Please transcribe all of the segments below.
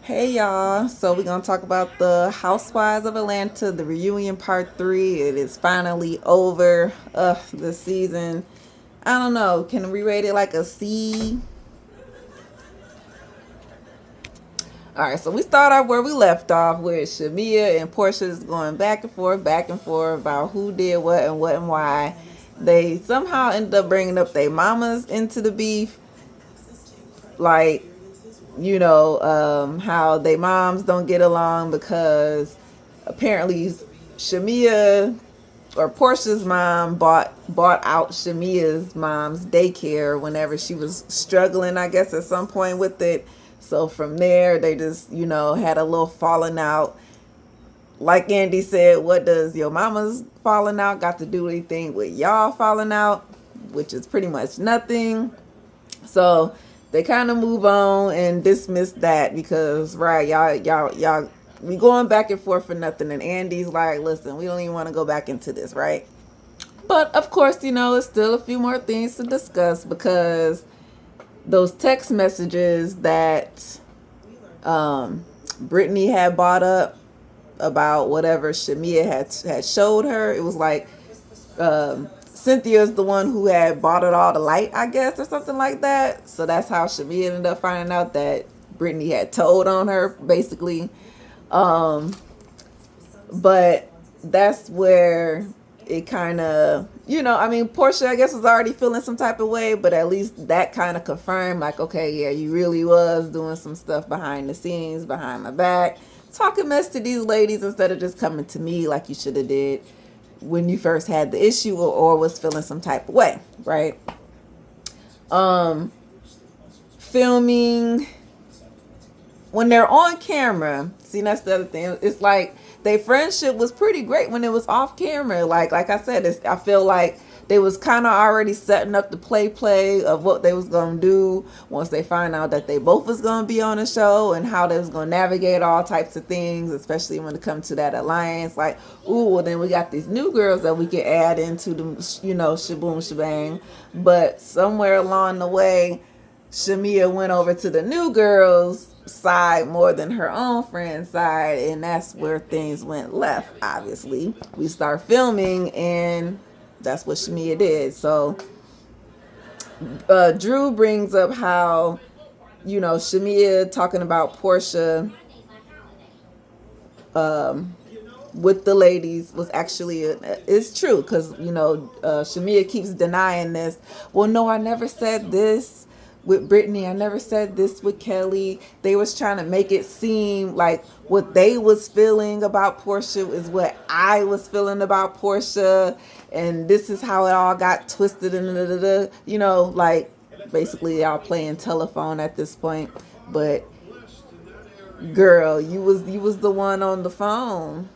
Hey y'all, so we're gonna talk about the Housewives of Atlanta, the reunion part 3. It is finally over. The season. I don't know, can we rate it like a C? Alright, so we start off where we left off with Shamia and Portia is going back and forth about who did what and why. They somehow ended up bringing up their mamas into the beef. Like, how they moms don't get along because apparently Shamia or Portia's mom bought out Shamia's mom's daycare whenever she was struggling, I guess, at some point with it. So from there, they just, had a little falling out. Like Andy said, what does your mama's falling out got to do anything with y'all falling out? Which is pretty much nothing. So they kind of move on and dismiss that because, right, y'all, we going back and forth for nothing. And Andy's like, listen, we don't even want to go back into this, right? But of course, it's still a few more things to discuss because those text messages that Brittany had brought up about whatever Shamia had showed her, it was like Cynthia's the one who had bought it all to light, I guess, or something like that. So that's how Shamia ended up finding out that Brittany had told on her, basically. But that's where it kind of, Portia, I guess, was already feeling some type of way, but at least that kind of confirmed, like, okay, yeah, you really was doing some stuff behind the scenes, behind my back, talking mess to these ladies instead of just coming to me like you should have did when you first had the issue or was feeling some type of way, right? Filming when they're on camera, see, that's the other thing. It's like their friendship was pretty great when it was off camera. Like I said, I feel like they was kind of already setting up the play of what they was gonna do once they find out that they both was gonna be on the show and how they was gonna navigate all types of things, especially when it comes to that alliance. Like, ooh, well then we got these new girls that we can add into the, shaboom shebang. But somewhere along the way, Shamia went over to the new girls side more than her own friend's side, and that's where things went left. Obviously, we start filming and that's what Shamia did. So Drew brings up how Shamia talking about Portia with the ladies was actually it's true because Shamia keeps denying this. Well, no, I never said this with Brittany. I never said this with Kelly. They was trying to make it seem like what they was feeling about Portia is what I was feeling about Portia, and this is how it all got twisted and like basically y'all playing telephone at this point. But girl, you was the one on the phone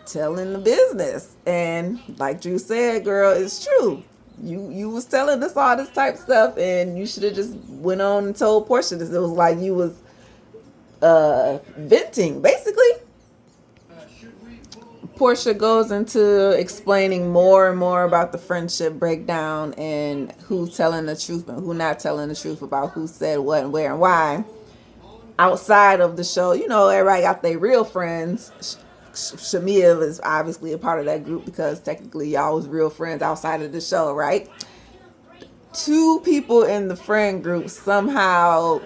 telling the business, and like Drew said, girl, it's true. You was telling us all this type stuff, and you should have just went on and told Portia this. It was like you was venting, basically. Portia goes into explaining more and more about the friendship breakdown and who's telling the truth and who not telling the truth about who said what and where and why. Outside of the show, everybody got their real friends. Shamia is obviously a part of that group because technically y'all was real friends outside of the show, right? Two people in the friend group somehow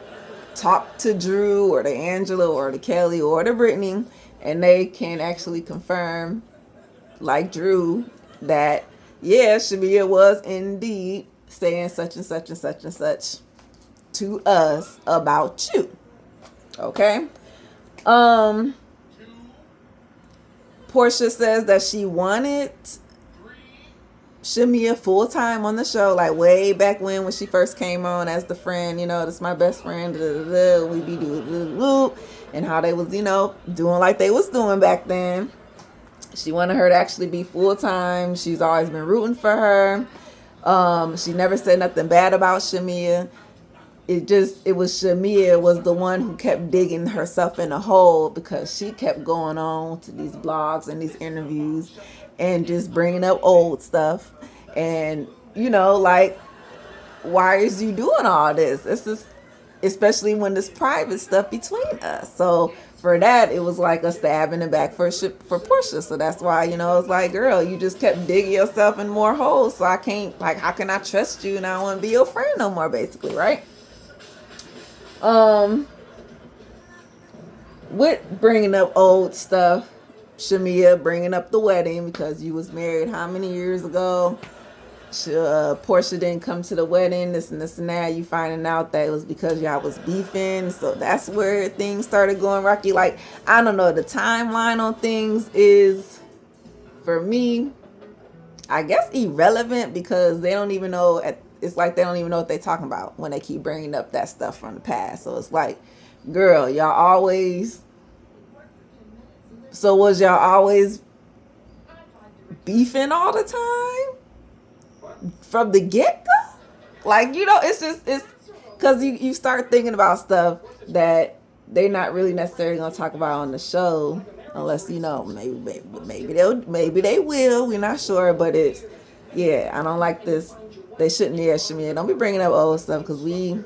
talked to Drew or to Angela or to Kelly or to Brittany, and they can actually confirm, like Drew, that yeah, Shamia was indeed saying such and such and such and such to us about you. Okay. Portia says that she wanted Shamia full time on the show, like way back when she first came on as the friend. This is my best friend. We be doing, and how they was, doing like they was doing back then. She wanted her to actually be full time. She's always been rooting for her. She never said nothing bad about Shamia. It was Shamia was the one who kept digging herself in a hole because she kept going on to these blogs and these interviews and just bringing up old stuff. And, like, why is you doing all this? This is especially when there's private stuff between us. So for that, it was like a stab in the back for Portia. So that's why, it's like, girl, you just kept digging yourself in more holes. So I can't, like, how can I trust you and I don't want to be your friend no more, basically, right? With bringing up old stuff, Shamia bringing up the wedding because you was married how many years ago? Portia didn't come to the wedding, this and this and that. You finding out that it was because y'all was beefing. So that's where things started going rocky. Like, I don't know, the timeline on things is, for me, I guess irrelevant because they don't even know. It's like they don't even know what they're talking about when they keep bringing up that stuff from the past. So it's like, girl, y'all always. So was y'all always beefing all the time from the get-go? Like, it's because you start thinking about stuff that they're not really necessarily going to talk about on the show, unless, maybe they will. We're not sure, but I don't like this. They shouldn't. Shamia, don't be bringing up old stuff because we're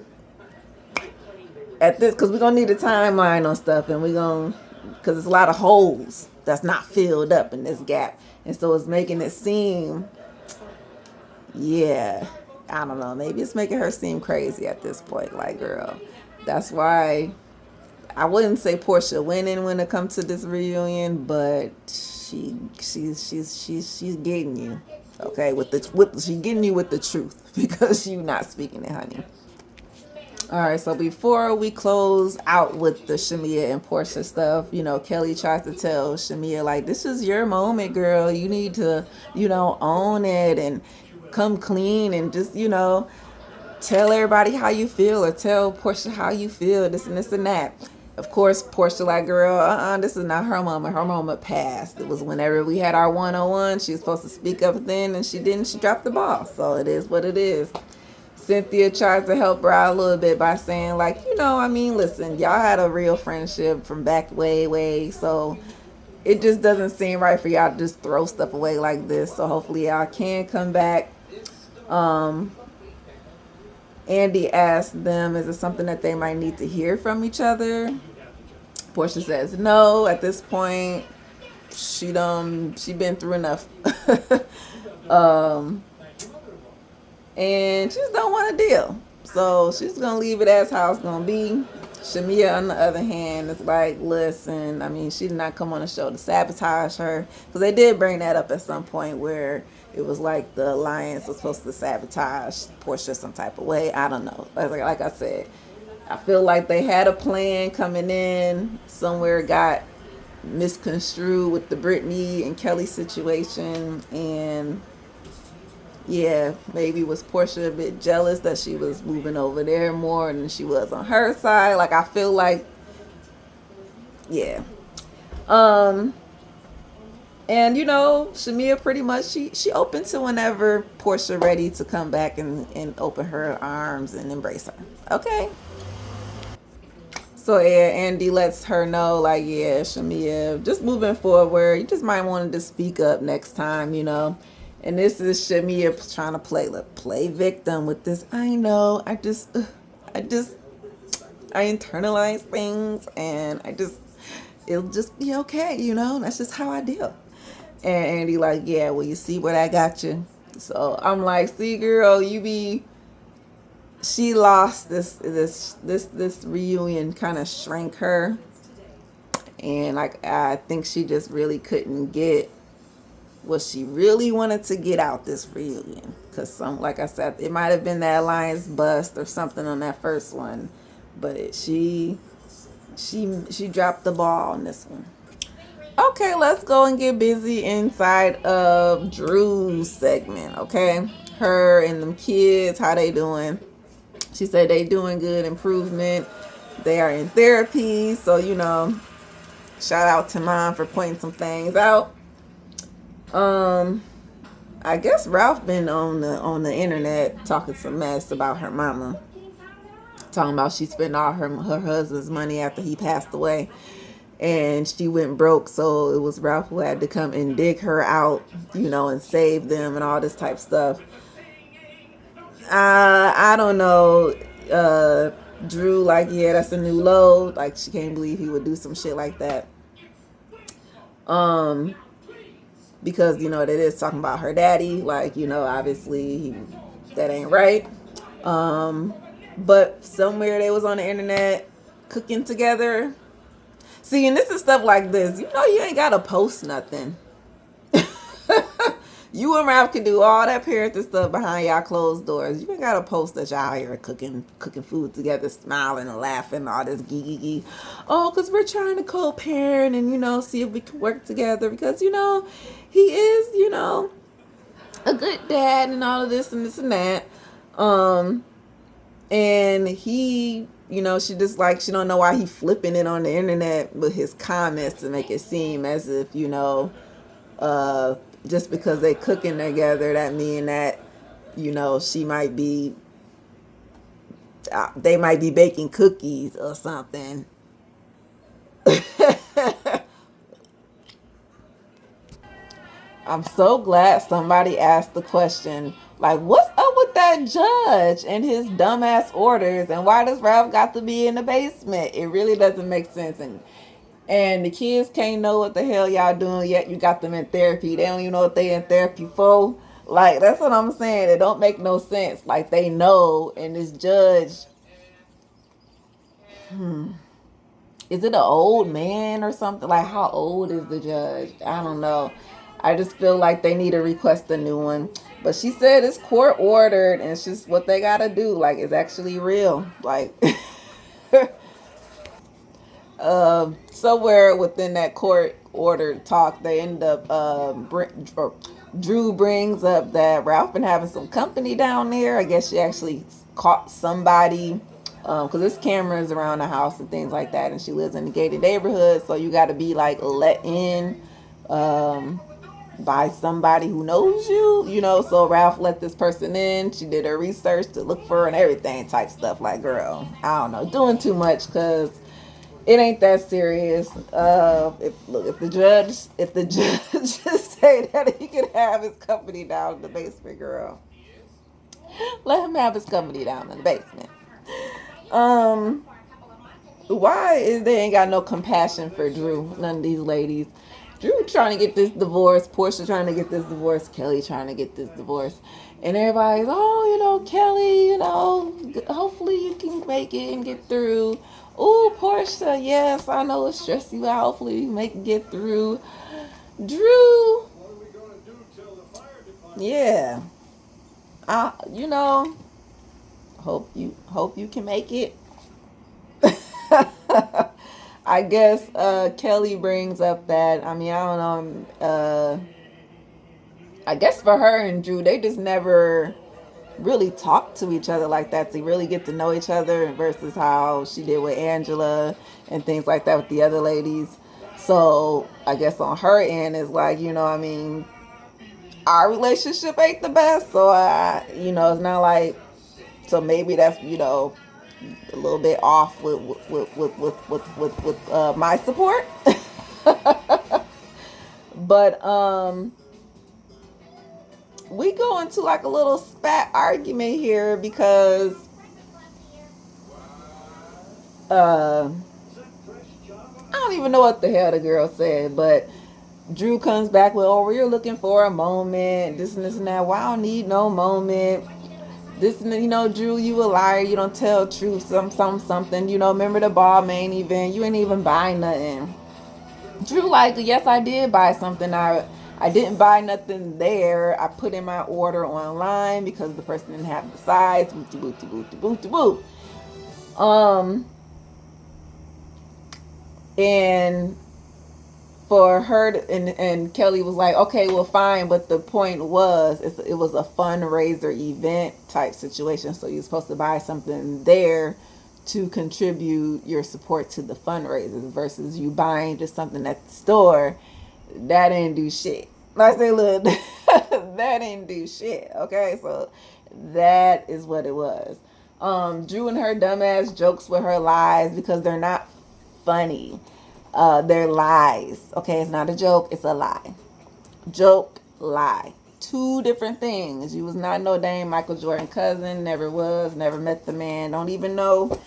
going to need a timeline on stuff, and because there's a lot of holes that's not filled up in this gap. And so it's making it seem, I don't know, maybe it's making her seem crazy at this point. Like, girl, that's why I wouldn't say Portia winning when it comes to this reunion, but she's getting you, okay, she's getting you with the truth because you're not speaking it, honey. All right, so before we close out with the Shamia and Portia stuff, Kelly tries to tell Shamia, like, this is your moment, girl. You need to, own it and come clean and just, tell everybody how you feel or tell Portia how you feel, this and this and that. Of course, Portia like, girl, this is not her moment. Her moment passed. It was whenever we had our one-on-one. She was supposed to speak up then, and she didn't. She dropped the ball. So it is what it is. Cynthia tries to help her out a little bit by saying, like, listen, y'all had a real friendship from back way, so it just doesn't seem right for y'all to just throw stuff away like this. So hopefully y'all can come back. Andy asked them, is it something that they might need to hear from each other? Portia says no. At this point, she been through enough. And she just don't want to deal. So she's going to leave it as how it's going to be. Shamia, on the other hand, is like, listen, she did not come on the show to sabotage her. Because they did bring that up at some point where it was like the alliance was supposed to sabotage Portia some type of way. I don't know. Like I said, I feel like they had a plan coming in. Somewhere got misconstrued with the Brittany and Kelly situation. And maybe was Portia a bit jealous that she was moving over there more than she was on her side. Like, I feel like, and Shamia pretty much she open to whenever Portia ready to come back and open her arms and embrace her. Okay. So Andy lets her know, like, Shamia, just moving forward, you just might want to just speak up next time, And this is Shamia trying to play victim with this. I know, I internalize things, and it'll just be okay, That's just how I deal. And Andy like, well, you see what I got you. So I'm like, see, girl, she lost this reunion kind of shrank her, and like I think she just really couldn't get what she really wanted to get out this reunion, because like I said, it might have been that alliance bust or something on that first one, but she dropped the ball on this one. Okay, let's go and get busy inside of Drew's segment. Okay, her and them kids, how they doing? She said they doing good, improvement. They are in therapy, so shout out to Mom for pointing some things out. I guess Ralph been on the internet talking some mess about her mama, talking about she spent all her husband's money after he passed away, and she went broke. So it was Ralph who had to come and dig her out, and save them and all this type stuff. I don't know. Drew, like, yeah, that's a new low. Like, she can't believe he would do some shit like that. Because, you know, that is talking about her daddy. Like, you know, obviously that ain't right. But somewhere they was on the internet cooking together. See, and this is stuff like this. You know, you ain't gotta post nothing. You and Ralph can do all that parenting stuff behind y'all closed doors. You ain't gotta post that y'all here cooking food together, smiling and laughing, all this gee. Oh, because we're trying to co-parent and, you know, see if we can work together. Because, you know, he is, you know, a good dad and all of this and this and that. And he, you know, she just like, she don't know why he flipping it on the internet with his comments to make it seem as if, you know, just because they cooking together, that mean that, you know, she might be, they might be baking cookies or something. I'm so glad somebody asked the question, like, what's up with that judge and his dumbass orders, and why does Ralph got to be in the basement? It really doesn't make sense. And the kids can't know what the hell y'all doing yet. You got them in therapy. They don't even know what they in therapy for. Like, that's what I'm saying. It don't make no sense. Like, they know, and this judge, is it an old man or something? Like, how old is the judge? I don't know. I just feel like they need to request a new one. But she said it's court ordered, and it's just what they gotta do. Like, it's actually real. Like, somewhere within that court ordered talk, they end up Drew brings up that Ralph been having some company down there. I guess she actually caught somebody, because there's cameras around the house and things like that, and she lives in a gated neighborhood, so you got to be like let in by somebody who knows you, you know. So Ralph let this person in. She did her research to look for her and everything type stuff. Like, girl, I don't know, doing too much, because it ain't that serious. If the judge say that he can have his company down in the basement, girl, let him have his company down in the basement. Why is they ain't got no compassion for Drew? None of these ladies. Drew trying to get this divorce. Portia trying to get this divorce. Kelly trying to get this divorce. And everybody's, oh, you know, Kelly, you know, hopefully you can make it and get through. Oh, Portia, yes, I know it's stressing you out. Hopefully you make it get through. Drew, yeah, you know, hope you can make it. I guess Kelly brings up that, I mean, I don't know. I guess for her and Drew, they just never really talk to each other like that to really get to know each other, versus how she did with Angela and things like that with the other ladies. So I guess on her end is like, you know, I mean, our relationship ain't the best, so you know, it's not like, so maybe that's, you know, a little bit off with my support. But we go into like a little spat argument here, because I don't even know what the hell the girl said, but Drew comes back with, oh, we're looking for a moment, this and this and that. Well, I don't need no moment. This, you know, Drew, you a liar. You don't tell truth. Something. You know, remember the ball main event? You ain't even buy nothing. Drew, like, yes, I did buy something. I didn't buy nothing there. I put in my order online because the person didn't have the size. Booty, booty, booty, booty, boo. And for her to, and Kelly was like, okay, well, fine, but the point was, it was a fundraiser event type situation, so you're supposed to buy something there to contribute your support to the fundraisers, versus you buying just something at the store. That didn't do shit. I say, look, that didn't do shit. Okay, so that is what it was. Drew and her dumbass jokes with her lies, because they're not funny. They're lies. Okay, it's not a joke, it's a lie. Joke, lie. Two different things. You was not no dang Michael Jordan cousin. Never was. Never met the man. Don't even know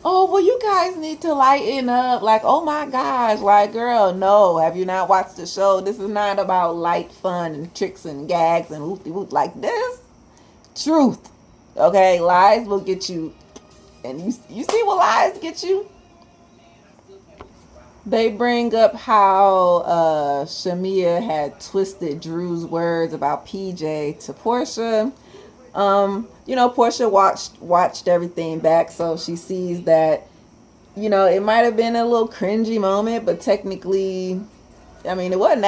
Oh, well, you guys need to lighten up. Like, oh my gosh, like, girl, no. Have you not watched the show? This is not about light fun and tricks and gags and whoop whoop like this. Truth. Okay, lies will get you. And you see what lies get you? They bring up how Shamia had twisted Drew's words about PJ to Portia. Portia watched everything back, so she sees that, it might have been a little cringy moment, but technically, I mean, it wasn't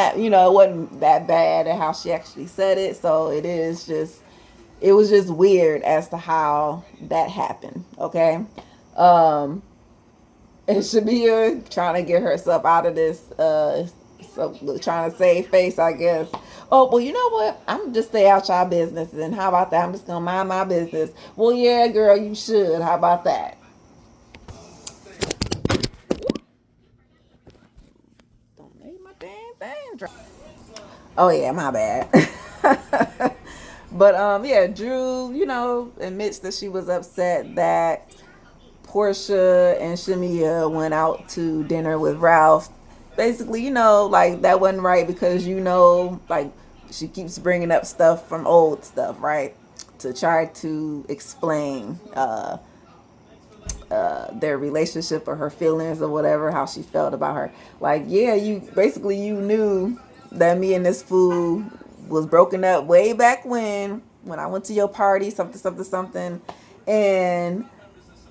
that bad at how she actually said it. So it was just weird as to how that happened. Okay. And Shamia trying to get herself out of this, so trying to save face, I guess. Oh, well, you know what? I'm just stay out y'all business. And how about that? I'm just going to mind my business. Well, yeah, girl, you should. How about that? Don't make my damn thing drop. Oh, yeah, my bad. But, yeah, Drew, admits that she was upset that Portia and Shamia went out to dinner with Ralph. Basically, like that wasn't right because like she keeps bringing up stuff from old stuff, right? To try to explain their relationship or her feelings or whatever, how she felt about her. Like, yeah, you knew that me and this fool was broken up way back when I went to your party, something, something, something, and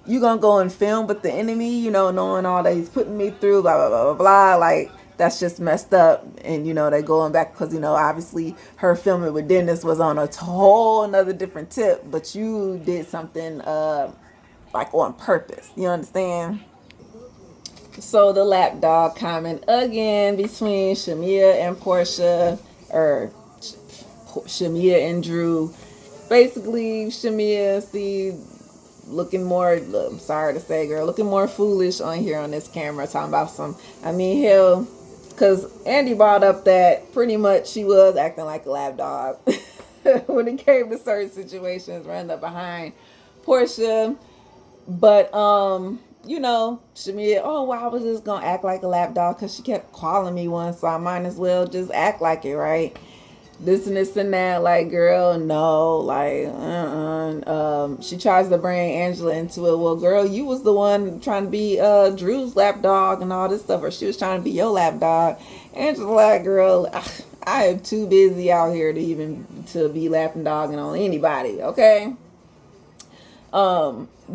you gonna go and film with the enemy, knowing all that he's putting me through, blah blah blah blah blah. Like that's just messed up. And they're going back because obviously her filming with Dennis was on a whole another different tip, but you did something like on purpose. You understand? So the lapdog comment again between Shamia and Portia, or Shamia and Drew. Basically, Shamia looking more, I'm sorry to say, girl, looking more foolish on here on this camera, talking about hell, because Andy brought up that pretty much she was acting like a lap dog when it came to certain situations, running up behind Portia. But, Shamia, oh, well, I was just going to act like a lap dog because she kept calling me one, so I might as well just act like it, right? This and this and that, like, girl, no, like, she tries to bring Angela into it. Well, girl, you was the one trying to be Drew's lapdog and all this stuff, or she was trying to be your lapdog. Angela, like, girl, I am too busy out here to be lapdogging on anybody, okay?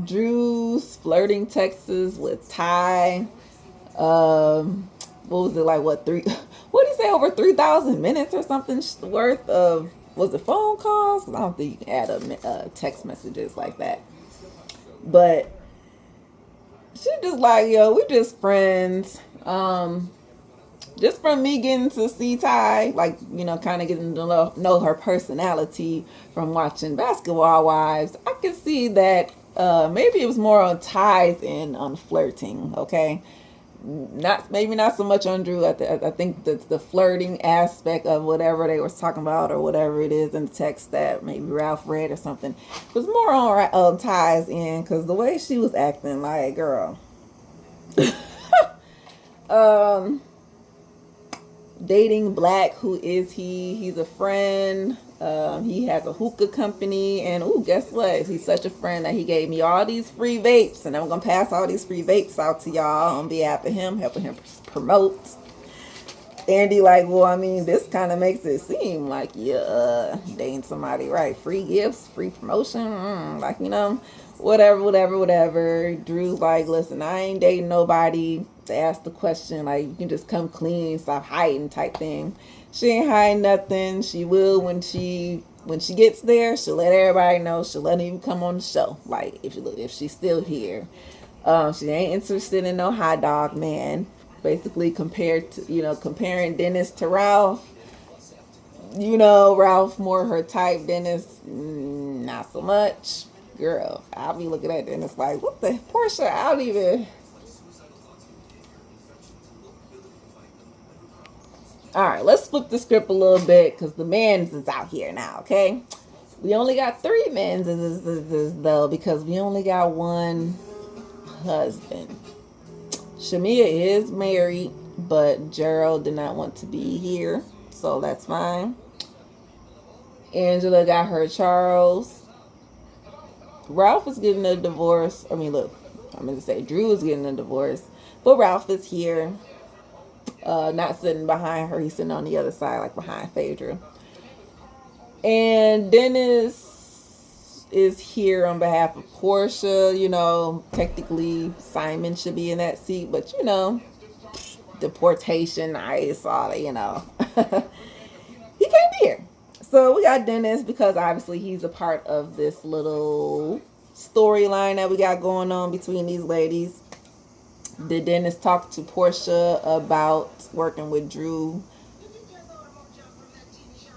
Drew's flirting texts with Ty. What was it, like, what did he say, over 3,000 minutes or something worth of, was it phone calls? I don't think you can add up text messages like that. But she just like, yo, we just friends. Just from me getting to see Ty, like, kind of getting to know her personality from watching Basketball Wives, I can see that maybe it was more on Ty's end on flirting, okay? Maybe not so much on Drew. I think the flirting aspect of whatever they were talking about or whatever it is in the text that maybe Ralph read or something was more on Ty's end, because the way she was acting, like, girl. Dating Black, who is he? He's a friend. He has a hookah company, and guess what? He's such a friend that he gave me all these free vapes, and I'm gonna pass all these free vapes out to y'all on behalf of him, helping him promote. Andy, like, well, I mean, this kind of makes it seem like you're dating somebody, right? Free gifts, free promotion, like, whatever. Drew's like, listen, I ain't dating nobody to ask the question, like, you can just come clean, stop hiding type thing. She ain't hiding nothing. She will when she gets there. She'll let everybody know. She'll let him come on the show, like, if she's still here. She ain't interested in no hot dog man. Basically, comparing Dennis to Ralph. Ralph more her type. Dennis, not so much. Girl, I'll be looking at Dennis like, what the Portia? I don't even. All right, let's flip the script a little bit because the men's is out here now, okay? We only got 3 men's though, because we only got one husband. Shamia is married, but Gerald did not want to be here, so that's fine. Angela got her Charles. Ralph is getting a divorce. I mean, look, I'm going to say Drew is getting a divorce, but Ralph is here, not sitting behind her. He's sitting on the other side, like behind Phaedra. And Dennis is here on behalf of Portia. You know, technically Simon should be in that seat, but you know, deportation, I saw it, you know. He can't be here. So we got Dennis because obviously he's a part of this little storyline that we got going on between these ladies. Did Dennis talk to Portia about working with Drew?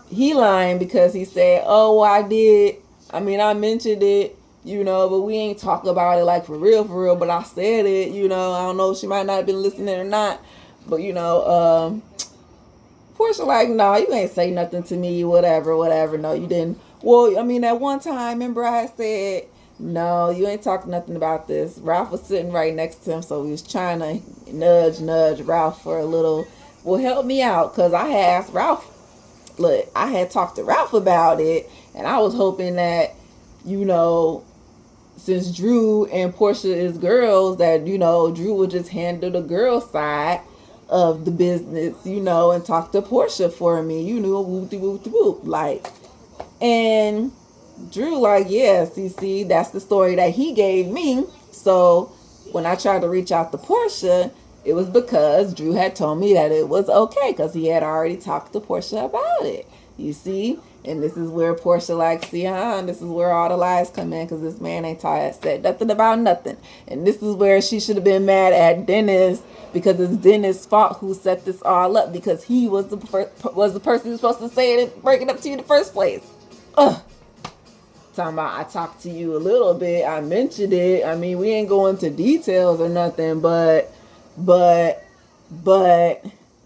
He lying because he said, "Oh, I did. I mean, I mentioned it, you know, but we ain't talk about it like for real. But I said it, you know. I don't know if she might not have been listening or not, but you know, Portia like, no, you ain't say nothing to me, whatever. No, you didn't. Well, I mean, at one time, remember I said, no, you ain't talking nothing about this. Ralph was sitting right next to him, so he was trying to nudge Ralph for a little. Well, help me out, because I had asked Ralph. Look, I had talked to Ralph about it, and I was hoping that, you know, since Drew and Portia is girls, that, you know, Drew would just handle the girl side of the business, you know, and talk to Portia for me, you know, whoop, like, and Drew like, yeah, see, that's the story that he gave me. So when I tried to reach out to Portia, it was because Drew had told me that it was okay because he had already talked to Portia about it. You see? And this is where Portia like, see, this is where all the lies come in because this man ain't said nothing about nothing. And this is where she should have been mad at Dennis because it's Dennis' fault who set this all up because he was the person who's supposed to say it and break it up to you in the first place. Ugh. Talking about I talked to you a little bit, I mentioned it. I mean, we ain't going into details or nothing, but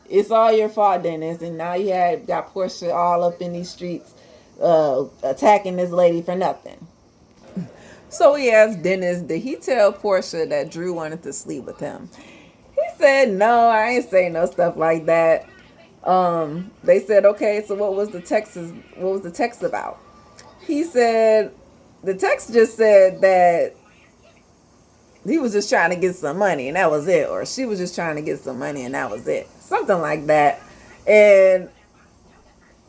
it's all your fault, Dennis. And now you got Portia all up in these streets attacking this lady for nothing. So he asked Dennis, did he tell Portia that Drew wanted to sleep with him? He said, no, I ain't saying no stuff like that. They said, okay, so what was the text about? He said, the text just said that he was just trying to get some money and that was it. Or she was just trying to get some money and that was it. Something like that. And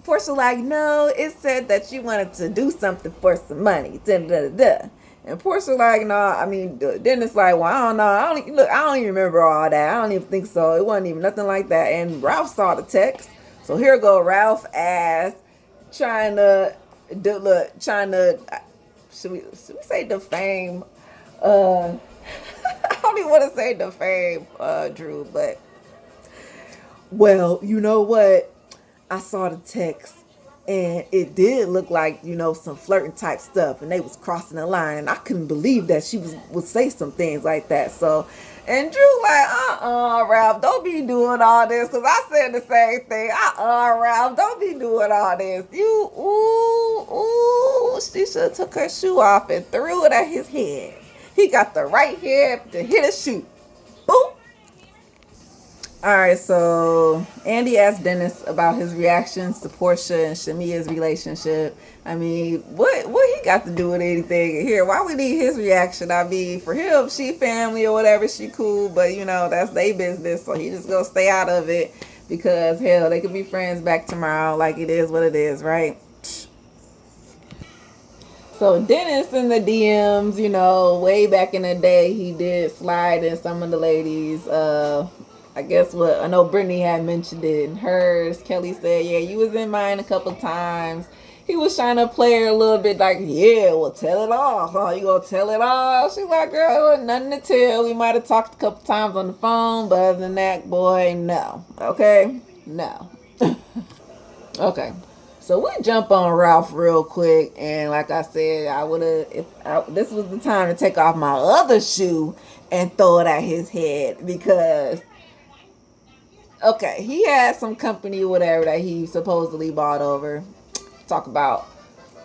Portia like, no, it said that you wanted to do something for some money. Da-da-da-da. And Portia like, no, I mean, Dennis like, well, I don't know. I don't even remember all that. I don't even think so. It wasn't even nothing like that. And Ralph saw the text. So here go Ralph ass trying to should we say defame? I don't even want to say defame Drew, but well, you know what? I saw the text and it did look like, you know, some flirting type stuff and they was crossing the line and I couldn't believe that she would say some things like that. So, and Drew like, Ralph, don't be doing all this because I said the same thing. Ralph, don't be doing all this. She should have took her shoe off and threw it at his head. He got the right head to hit a shoe. Boop. All right, so Andy asked Dennis about his reactions to Portia and Shamia's relationship. I mean, what he got to do with anything here? Why we need his reaction? I mean, for him, she family or whatever, she cool, but you know, that's their business, so he just gonna stay out of it because hell, they could be friends back tomorrow, like it is what it is, right? So Dennis in the DMs, you know, way back in the day, he did slide in some of the ladies. I guess what I know Brittany had mentioned it in hers. Kelly said, yeah, you was in mine a couple times. He was trying to play her a little bit like, yeah, well, tell it all. Huh? You gonna tell it all? She's like, girl, it wasn't nothing to tell. We might have talked a couple times on the phone, but other than that, boy, no. Okay? No. Okay. So we jump on Ralph real quick, and like I said, I would have. If this was the time to take off my other shoe and throw it at his head because, okay, he had some company or whatever that he supposedly bought over. Talk about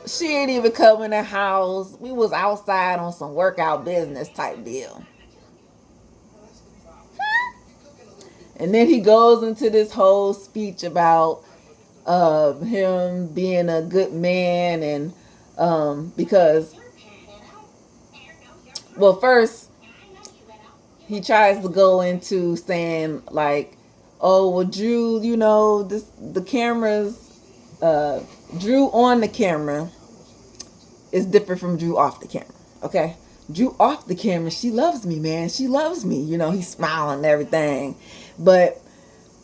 she ain't even come in the house. We was outside on some workout business type deal. And then he goes into this whole speech about him being a good man, and because, well, first he tries to go into saying like, oh well, Drew, the cameras, Drew on the camera is different from Drew off the camera. Okay, Drew off the camera, she loves me, man, she loves me, he's smiling and everything, but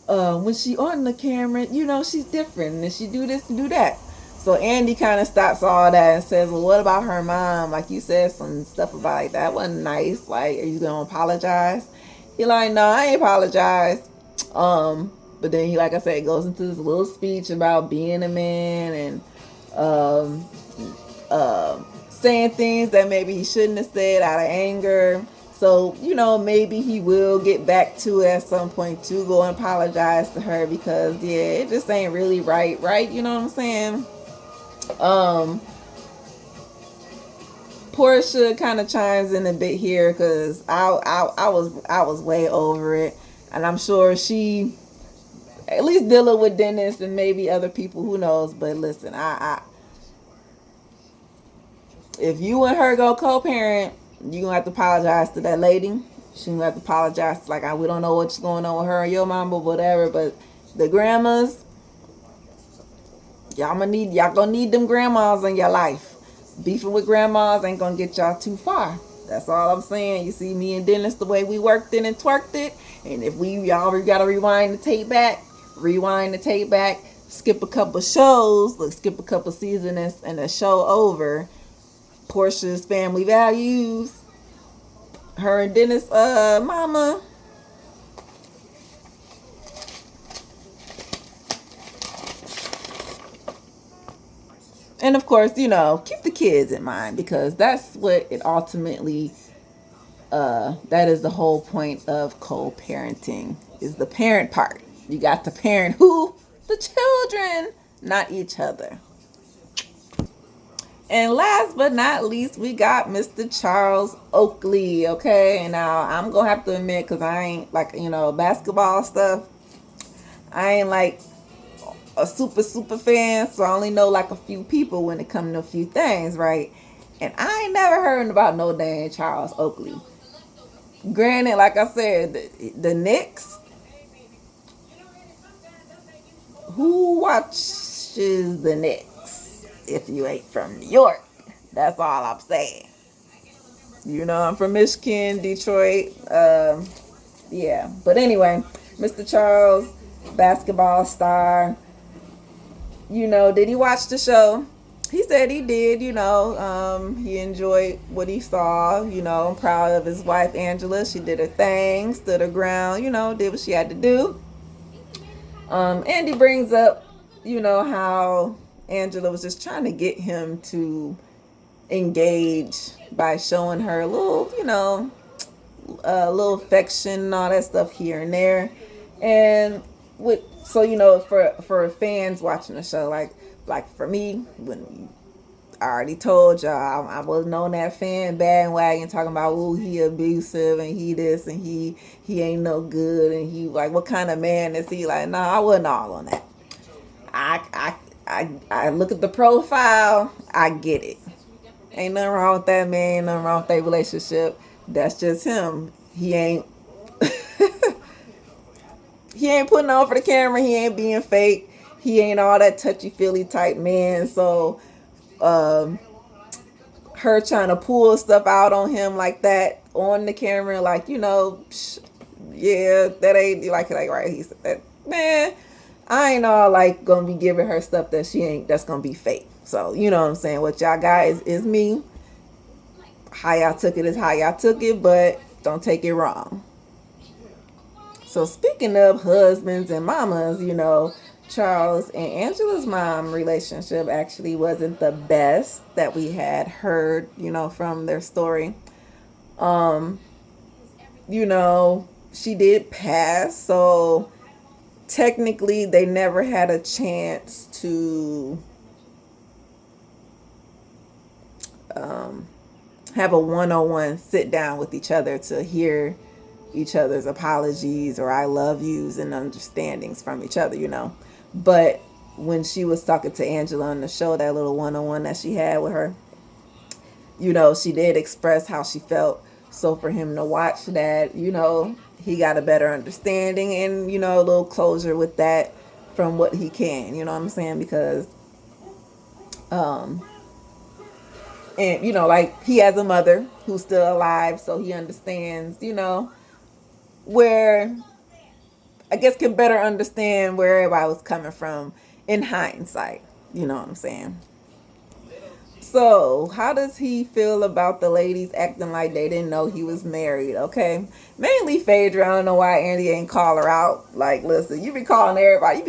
when she on the camera, she's different, and she do this and do that. So Andy kind of stops all that and says, well, what about her mom? Like, you said some stuff about, like, that wasn't nice. Like, are you going to apologize? He like, no, I ain't apologize. But then he, like I said, goes into this little speech about being a man, and saying things that maybe he shouldn't have said out of anger. So, maybe he will get back to it at some point to go and apologize to her, because, yeah, it just ain't really right? You know what I'm saying? Portia kind of chimes in a bit here, because I was way over it, and I'm sure she, at least dealing with Dennis and maybe other people, who knows. But listen, I if you and her go co-parent, you gonna have to apologize to that lady. She gonna have to apologize. Like, we don't know what's going on with her or your mom or whatever, but the grandmas, y'all gonna need them grandmas in your life. Beefing with grandmas ain't gonna get y'all too far. That's all I'm saying. You see, me and Dennis, the way we worked it and twerked it, and if y'all gotta rewind the tape back, skip a couple shows, skip a couple seasons, and the show over. Portia's family values, her and Dennis mama. And of course, keep the kids in mind, because that's what it ultimately, that is the whole point of co-parenting, is the parent part. You got to parent who? The children, not each other. And last but not least, we got Mr. Charles Oakley. Okay, and now I'm gonna have to admit, because I ain't like, basketball stuff, I ain't like a super fan, so I only know like a few people when it comes to a few things, right? And I ain't never heard about no dang Charles Oakley. Granted, like I said, the Knicks, who watches the Knicks if you ain't from New York? That's all I'm saying. I'm from Michigan, Detroit. Yeah. But anyway, Mr. Charles, basketball star. Did he watch the show? He said he did. He enjoyed what he saw. I'm proud of his wife, Angela. She did her thing, stood her ground, did what she had to do. Andy brings up, how Angela was just trying to get him to engage by showing her a little, a little affection and all that stuff here and there. And for fans watching the show, like for me, when I already told y'all, I was on that fan bandwagon talking about, oh, he abusive and he this and he ain't no good, and he like, what kind of man is he? Like, nah, I wasn't all on that. I look at the profile, I get it. Ain't nothing wrong with that man, ain't nothing wrong with that relationship. That's just him. He ain't he ain't putting on for the camera, he ain't being fake, he ain't all that touchy-feely type man. So her trying to pull stuff out on him like that on the camera, like, yeah, that ain't like right. He said that, man, I ain't all like gonna be giving her stuff that she ain't, that's gonna be fake. So you know what I'm saying, what y'all got is me. How y'all took it is how y'all took it, but don't take it wrong. So speaking of husbands and mamas, Charles and Angela's mom relationship actually wasn't the best that we had heard, from their story. She did pass, so technically they never had a chance to have a one-on-one sit down with each other to hear each other's apologies or I love yous and understandings from each other, But when she was talking to Angela on the show, that little one-on-one that she had with her, she did express how she felt. So for him to watch that, he got a better understanding and, a little closure with that from what he can, you know what I'm saying? Because, and, like he has a mother who's still alive, so he understands, where, I guess, can better understand where everybody was coming from in hindsight, you know what I'm saying? So, how does he feel about the ladies acting like they didn't know he was married? Okay, mainly Phaedra. I don't know why Andy ain't call her out. Like, listen, you be calling everybody,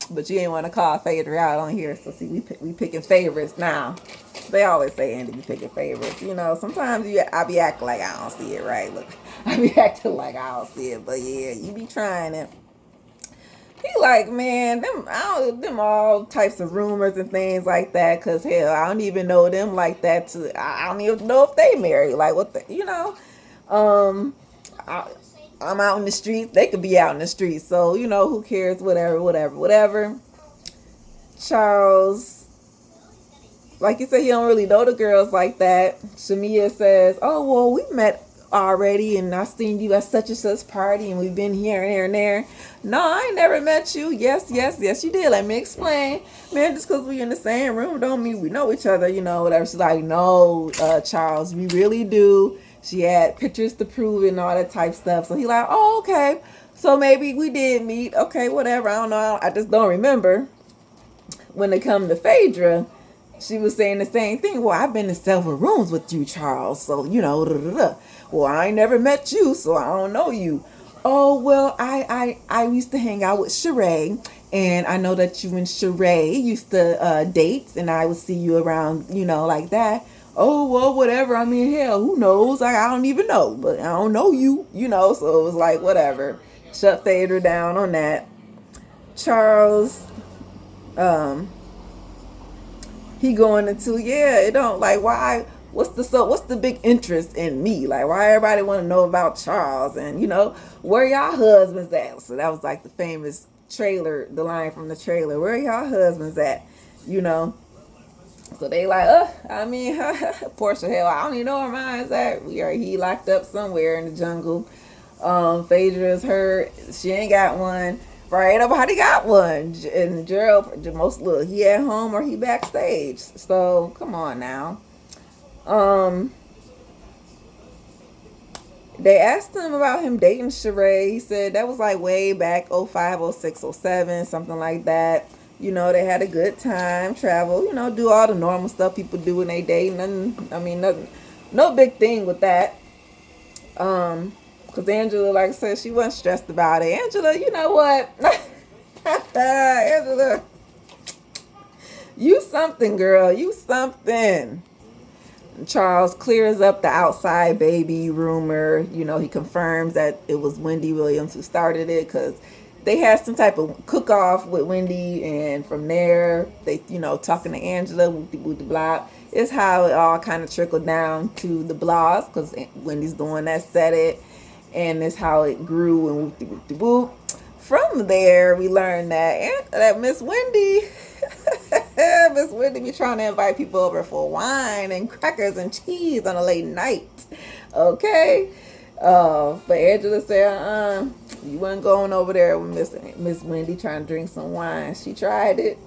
but you ain't want to call Phaedra out on here. So, see, we picking favorites now. They always say Andy be picking favorites. Sometimes I be acting like I don't see it, right? Look, I be acting like I don't see it, but yeah, you be trying it. He like, man, them all types of rumors and things like that. Cause hell, I don't even know them like that. I don't even know if they married. Like what I'm out in the streets. They could be out in the streets. So who cares? Whatever. Charles, like you said, he don't really know the girls like that. Shamia says, "Oh well, we met already, and I seen you at such and such party, and we've been here and here and there." No, I ain't never met you. Yes, you did. Let me explain. Man, just because we in the same room don't mean we know each other, whatever. She's like, no, Charles, we really do. She had pictures to prove it and all that type stuff. So he like, oh, okay. So maybe we did meet. Okay, whatever. I don't know. I just don't remember. When it come to Phaedra, she was saying the same thing. Well, I've been in several rooms with you, Charles. So, well, I ain't never met you, so I don't know you. Oh, well, I used to hang out with Sheree, and I know that you and Sheree used to date, and I would see you around, like that. Oh, well, whatever. I mean, hell, who knows? I don't even know, but I don't know you, so it was like, whatever. Shut Phaedra down on that. Charles, he going into, it don't, like, why, what's the big interest in me? Like, why everybody want to know about Charles? And, where y'all husbands at? So that was like the famous trailer, the line from the trailer. Where y'all husbands at? So they like, I mean, Portia, hell, I don't even know where mine's at. He locked up somewhere in the jungle. Phaedra's her, she ain't got one. Right, nobody got one. And Gerald, he at home or he backstage. So come on now. They asked him about him dating Sheree. He said that was like way back 05, 06, 07, something like that. They had a good time, travel, do all the normal stuff people do when they date. Nothing, no big thing with that. Because Angela, like I said, she wasn't stressed about it. Angela, you know what? Angela, you something, girl. You something. Charles clears up the outside baby rumor. He confirms that it was Wendy Williams who started it because they had some type of cook-off with Wendy. And from there, they, talking to Angela, with the blog. It's how it all kind of trickled down to the blogs because Wendy's the one that said it. And that's how it grew and whoop-de-whoop-de-whoop. From there, we learned that Miss Wendy, Miss Wendy be trying to invite people over for wine and crackers and cheese on a late night. Okay? But Angela said, you wasn't going over there with Miss Wendy trying to drink some wine. She tried it.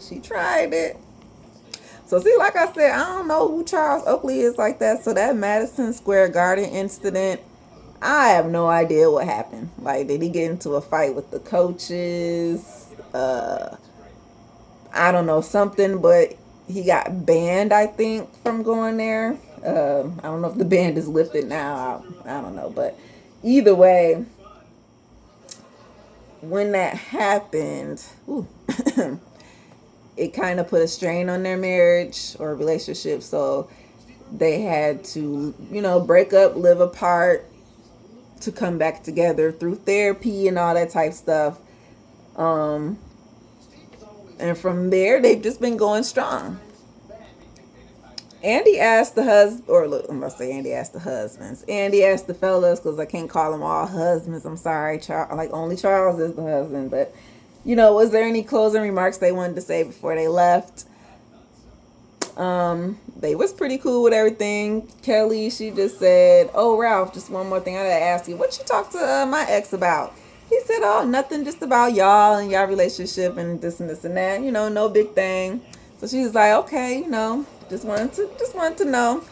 So see, like I said, I don't know who Charles Oakley is like that. So that Madison Square Garden incident, I have no idea what happened. Like, did he get into a fight with the coaches? I don't know, something, but he got banned, I think, from going there. I don't know if the ban is lifted now. I don't know. But either way, when that happened, it kind of put a strain on their marriage or relationship. So they had to, break up, live apart, to come back together through therapy and all that type stuff. And from there, they've just been going strong. Andy asked the husband, or look, I'm gonna say Andy asked the husbands. Andy asked the fellas, because I can't call them all husbands. I'm sorry, like only Charles is the husband. But was there any closing remarks they wanted to say before they left? They was pretty cool with everything. Kelly, she just said, "Oh, Ralph, just one more thing. I gotta ask you, what you talked to my ex about?" He said, "Oh, nothing, just about y'all and y'all relationship and this and this and that. No big thing." So she was like, "Okay, just wanted to know."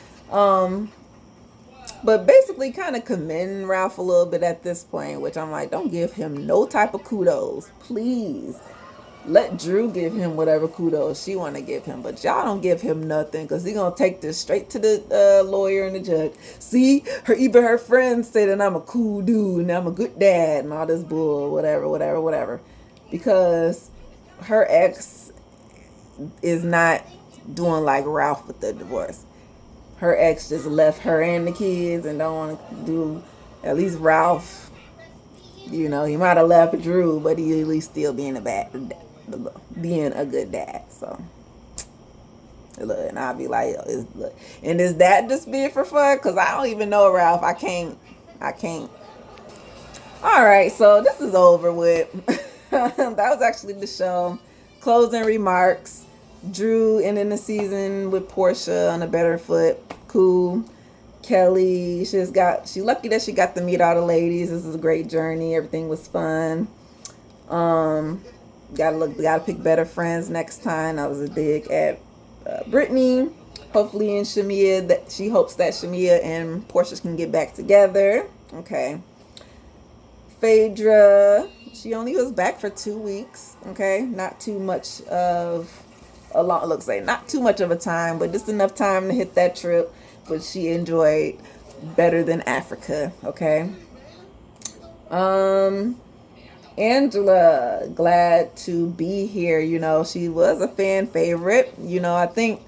But basically kind of commending Ralph a little bit at this point, which I'm like, don't give him no type of kudos, please. Let Drew give him whatever kudos she want to give him, but y'all don't give him nothing, because he gonna take this straight to the lawyer and the judge. See, even her friends say that I'm a cool dude and I'm a good dad and all this bull, whatever, because her ex is not doing like Ralph with the divorce. Her ex just left her and the kids and don't want to do. At least Ralph, he might have left Drew, but he at least still being a good dad. So look, and I'll be like, and is that just being for fun? Because I don't even know Ralph. I can't. All right, so this is over with. That was actually the show. Closing remarks. Drew ending the season with Portia on a better foot. Cool. Kelly, she lucky that she got to meet all the ladies. This is a great journey. Everything was fun. Gotta pick better friends next time. That was a dig at Brittany. Hopefully in Shamia, that she hopes that Shamia and Portia can get back together. Okay. Phaedra, she only was back for 2 weeks. Okay, not too much of not too much of a time, but just enough time to hit that trip. But she enjoyed better than Africa. Okay. Angela, glad to be here. She was a fan favorite. I think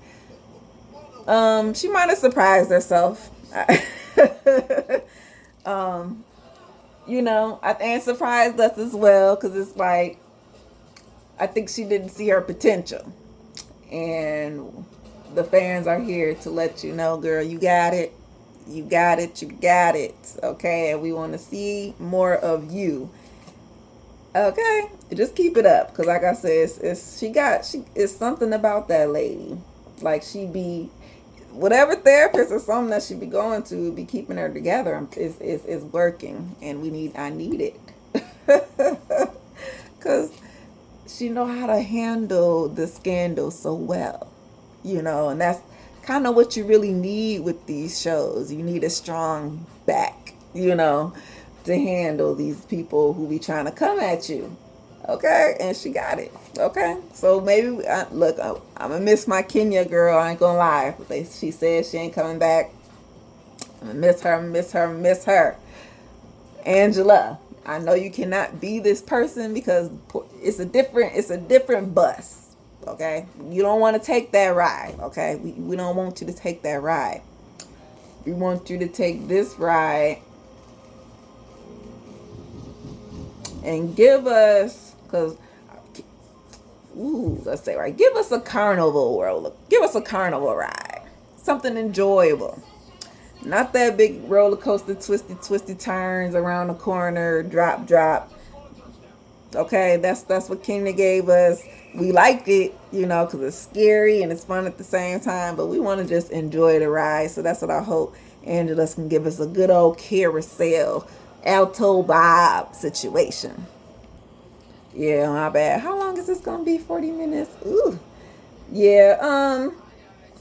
she might have surprised herself. And surprised us as well, because it's like, I think she didn't see her potential. And the fans are here to let you know, girl, you got it. You got it. You got it. Okay. And we want to see more of you. Okay. Just keep it up. Because like I said, it's something about that lady. Like whatever therapist or something that she be going to be keeping her together. It's working. And I need it. Because she know how to handle the scandal so well. And that's kind of what you really need with these shows. You need a strong back, to handle these people who be trying to come at you. Okay, and she got it. Okay, so maybe I'm gonna miss my Kenya girl. I ain't gonna lie. She said she ain't coming back. I'm gonna miss her. Angela, I know you cannot be this person because it's a different bus. Okay, you don't want to take that ride. Okay, we don't want you to take that ride. We want you to take this ride and give us, give us a carnival ride, something enjoyable. Not that big roller coaster, twisty turns around the corner, drop. Okay, that's what Kenya gave us. We liked it, because it's scary and it's fun at the same time, but we want to just enjoy the ride. So that's what I hope Angela can give us, a good old carousel, Alto Bob situation. Yeah, my bad. How long is this going to be? 40 minutes? Ooh. Yeah,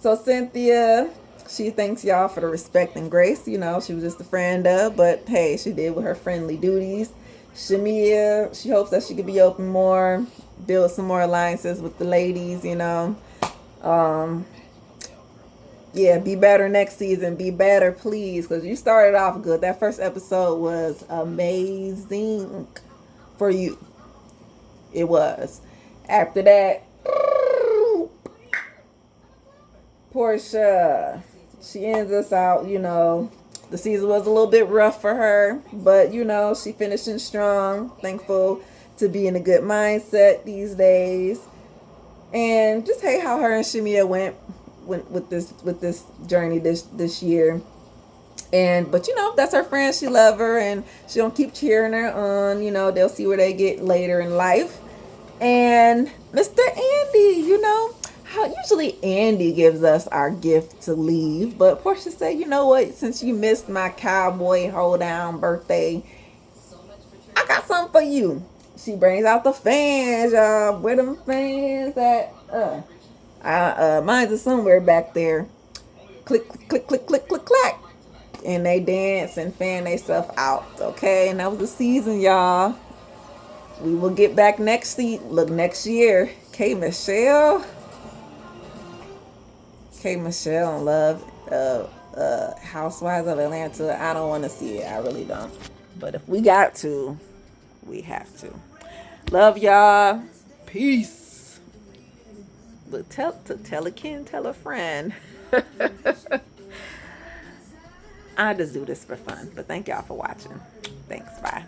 so Cynthia, she thanks y'all for the respect and grace. She was just a friend of, but hey, she did with her friendly duties. Shamia, she hopes that she could be open more, build some more alliances with the ladies, Yeah, be better next season. Be better, please, because you started off good. That first episode was amazing for you. It was. After that, Portia, she ends us out, The season was a little bit rough for her, but she finishing strong. Thankful to be in a good mindset these days. And just how her and Shamia went. with this journey this year. And but that's her friend. She love her, and she gonna keep cheering her on. They'll see where they get later in life. And Mr. Andy, how usually Andy gives us our gift to leave, but Portia said, you know what? Since you missed my cowboy hold down birthday, I got something for you. She brings out the fans, y'all. Where them fans at? Mine's somewhere back there. Click, click, click, click, click, clack. And they dance and fan themselves out. Okay, and that was the season, y'all. We will get back next year. K Michelle and Love Housewives of Atlanta. I don't want to see it. I really don't. But if we got to, we have to. Love y'all. Peace. But tell a kin, tell a friend. I just do this for fun. But thank y'all for watching. Thanks. Bye.